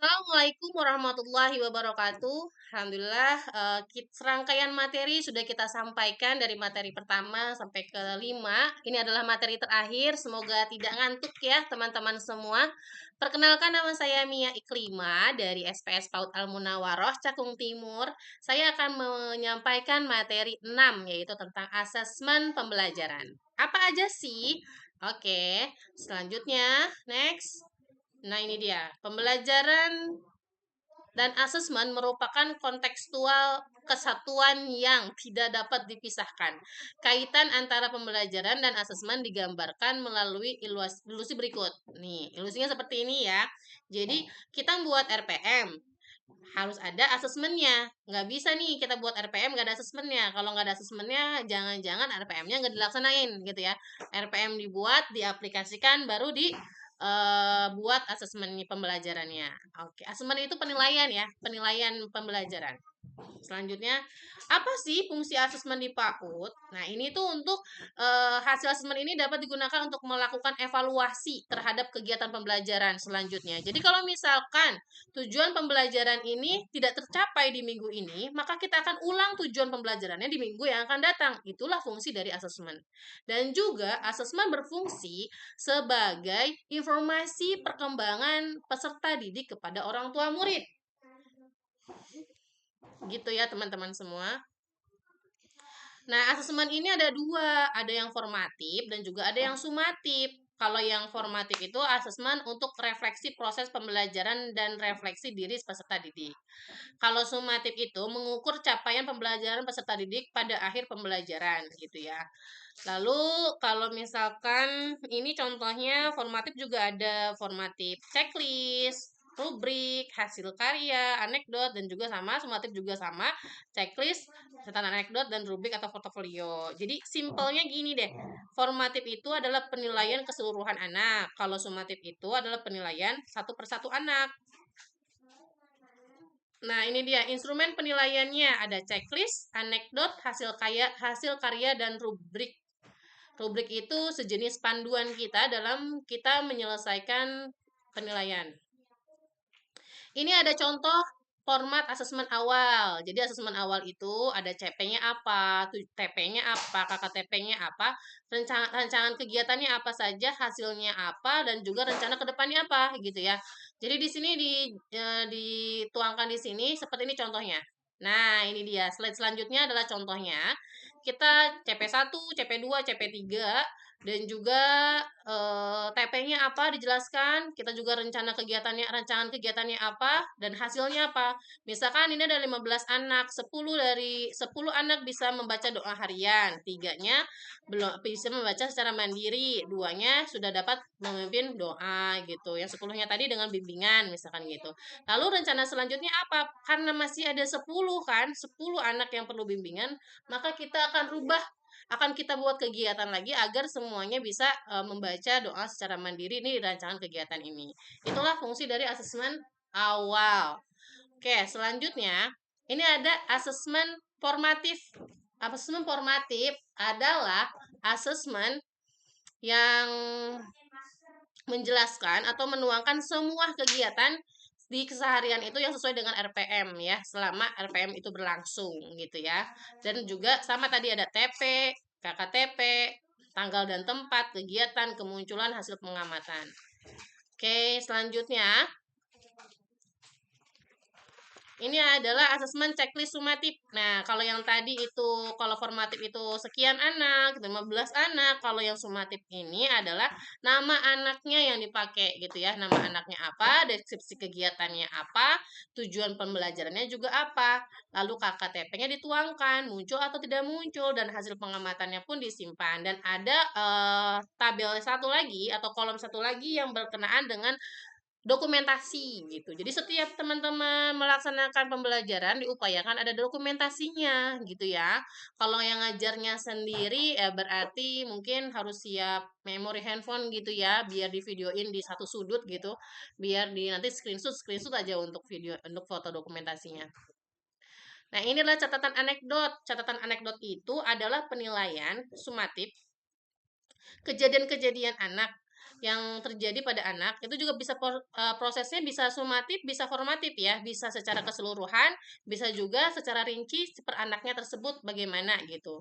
Assalamualaikum warahmatullahi wabarakatuh. Alhamdulillah, serangkaian materi sudah kita sampaikan dari materi pertama sampai ke 5. Ini adalah materi terakhir. Semoga tidak ngantuk ya teman-teman semua. Perkenalkan, nama saya Mia Iklima dari SPS PAUD Al Munawaroh Cakung Timur. Saya akan menyampaikan materi 6, yaitu tentang asesmen pembelajaran. Apa aja sih? Oke, selanjutnya next. Nah, ini dia. Pembelajaran dan asesmen merupakan kontekstual kesatuan yang tidak dapat dipisahkan. Kaitan antara pembelajaran dan asesmen digambarkan melalui ilusi berikut. Nih, ilusinya seperti ini ya. Jadi, kita buat RPM, harus ada asesmennya. Nggak bisa nih kita buat RPM nggak ada asesmennya. Kalau nggak ada asesmennya, jangan-jangan RPM-nya nggak dilaksanain gitu ya. RPM dibuat, diaplikasikan, baru buat asesmen pembelajarannya. Oke, asesmen itu penilaian ya, penilaian pembelajaran. Selanjutnya, apa sih fungsi asesmen di PAUD? Nah, ini tuh untuk hasil asesmen ini dapat digunakan untuk melakukan evaluasi terhadap kegiatan pembelajaran selanjutnya. Jadi kalau misalkan tujuan pembelajaran ini tidak tercapai di minggu ini, maka kita akan ulang tujuan pembelajarannya di minggu yang akan datang. Itulah fungsi dari asesmen. Dan juga asesmen berfungsi sebagai informasi perkembangan peserta didik kepada orang tua murid. Gitu ya teman-teman semua. Nah, asesmen ini ada dua, ada yang formatif dan juga ada yang sumatif. Kalau yang formatif itu asesmen untuk refleksi proses pembelajaran dan refleksi diri peserta didik. Kalau sumatif itu mengukur capaian pembelajaran peserta didik pada akhir pembelajaran gitu ya. Lalu kalau misalkan ini contohnya formatif juga ada formatif checklist, rubrik, hasil karya, anekdot, dan juga sama, sumatif juga sama, checklist, catatan anekdot, dan rubrik atau portofolio. Jadi simpelnya gini deh, formatif itu adalah penilaian keseluruhan anak, kalau sumatif itu adalah penilaian satu persatu anak. Nah, ini dia instrumen penilaiannya, ada checklist, anekdot, hasil karya, dan rubrik. Rubrik itu sejenis panduan kita dalam kita menyelesaikan penilaian. Ini ada contoh format asesmen awal. Jadi asesmen awal itu ada CP-nya apa, TP-nya apa, KKTP-nya apa, rancangan kegiatannya apa saja, hasilnya apa, dan juga rencana kedepannya apa, gitu ya. Jadi di sini dituangkan di sini seperti ini contohnya. Nah, ini dia. Slide selanjutnya adalah contohnya. Kita CP1, CP2, CP3, dan juga TP-nya apa dijelaskan, kita juga rancangan kegiatannya apa, dan hasilnya apa. Misalkan ini ada 15 anak, 10 dari 10 anak bisa membaca doa harian, 3-nya belum bisa membaca secara mandiri, 2-nya sudah dapat memimpin doa gitu. Yang 10-nya tadi dengan bimbingan misalkan gitu. Lalu rencana selanjutnya apa? Karena masih ada 10 kan, 10 anak yang perlu bimbingan, maka kita akan kita buat kegiatan lagi agar semuanya bisa membaca doa secara mandiri nih rancangan kegiatan ini. Itulah fungsi dari asesmen awal. Oke, selanjutnya ini ada asesmen formatif. Asesmen formatif adalah asesmen yang menjelaskan atau menuangkan semua kegiatan di keseharian itu yang sesuai dengan RPM ya, selama RPM itu berlangsung gitu ya. Dan juga sama tadi ada TP, KKTP, tanggal dan tempat, kegiatan, kemunculan, hasil pengamatan. Oke, selanjutnya ini adalah asesmen checklist sumatif. Nah, kalau yang tadi itu, kalau formatif itu sekian anak, 15 anak. Kalau yang sumatif ini adalah nama anaknya yang dipakai gitu ya. Nama anaknya apa, deskripsi kegiatannya apa, tujuan pembelajarannya juga apa. Lalu KKTP-nya dituangkan, muncul atau tidak muncul, dan hasil pengamatannya pun disimpan. Dan ada tabel satu lagi atau kolom satu lagi yang berkenaan dengan dokumentasi gitu. Jadi setiap teman-teman melaksanakan pembelajaran diupayakan ada dokumentasinya gitu ya. Kalau yang ngajarnya sendiri ya berarti mungkin harus siap memori handphone gitu ya biar di videoin di satu sudut gitu. Biar di nanti screenshot aja untuk video untuk foto dokumentasinya. Nah, inilah catatan anekdot. Catatan anekdot itu adalah penilaian sumatif kejadian-kejadian anak yang terjadi pada anak itu juga bisa prosesnya bisa sumatif, bisa formatif ya, bisa secara keseluruhan, bisa juga secara rinci per anaknya tersebut bagaimana gitu.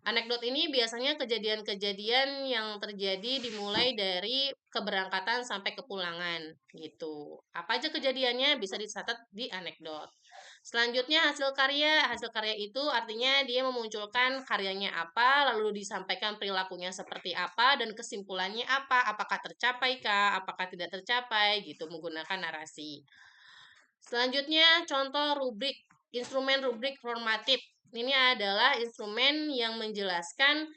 Anekdot ini biasanya kejadian-kejadian yang terjadi dimulai dari keberangkatan sampai kepulangan gitu. Apa aja kejadiannya bisa dicatat di anekdot. Selanjutnya hasil karya. Hasil karya itu artinya dia memunculkan karyanya apa, lalu disampaikan perilakunya seperti apa, dan kesimpulannya apa, apakah tercapai kah, apakah tidak tercapai, gitu, menggunakan narasi. Selanjutnya contoh rubrik, instrumen rubrik formatif. Ini adalah instrumen yang menjelaskan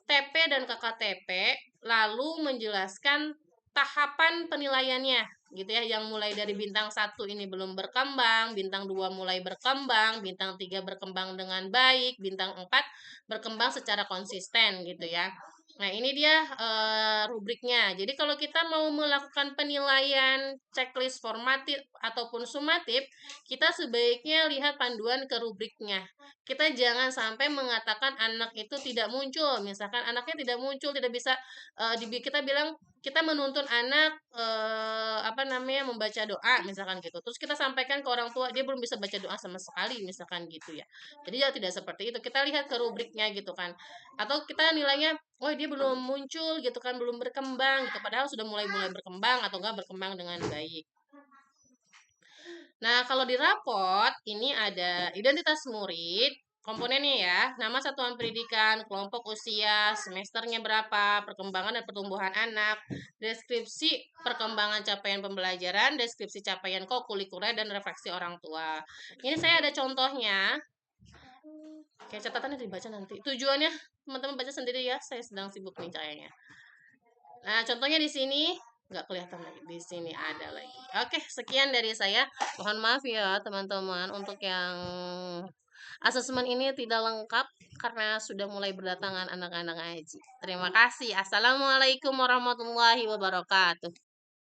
TP dan KKTP, lalu menjelaskan tahapan penilaiannya gitu ya, yang mulai dari bintang 1 ini belum berkembang, bintang 2 mulai berkembang, bintang 3 berkembang dengan baik, bintang 4 berkembang secara konsisten gitu ya. Nah, ini dia rubriknya. Jadi kalau kita mau melakukan penilaian checklist formatif ataupun sumatif, kita sebaiknya lihat panduan ke rubriknya. Kita jangan sampai mengatakan anak itu tidak muncul. Misalkan anaknya tidak muncul, tidak bisa kita bilang kita menuntun anak apa namanya membaca doa misalkan gitu. Terus kita sampaikan ke orang tua dia belum bisa baca doa sama sekali misalkan gitu ya. Jadi ya tidak seperti itu. Kita lihat ke rubriknya gitu kan. Atau kita nilainya oh dia belum muncul gitu kan, belum berkembang gitu. Padahal sudah mulai-mulai berkembang atau enggak berkembang dengan baik. Nah, kalau di raport ini ada identitas murid, komponennya ya, nama satuan pendidikan, kelompok usia, semesternya berapa, perkembangan dan pertumbuhan anak, deskripsi perkembangan capaian pembelajaran, deskripsi capaian kokurikuler dan refleksi orang tua. Ini saya ada contohnya. Kayak catatannya dibaca nanti. Tujuannya teman-teman baca sendiri ya, saya sedang sibuk nih kayaknya. Nah, contohnya di sini nggak kelihatan lagi. Di sini ada lagi. Oke, sekian dari saya. Mohon maaf ya teman-teman untuk yang asesmen ini tidak lengkap karena sudah mulai berdatangan anak-anak ngaji. Terima kasih. Assalamualaikum warahmatullahi wabarakatuh.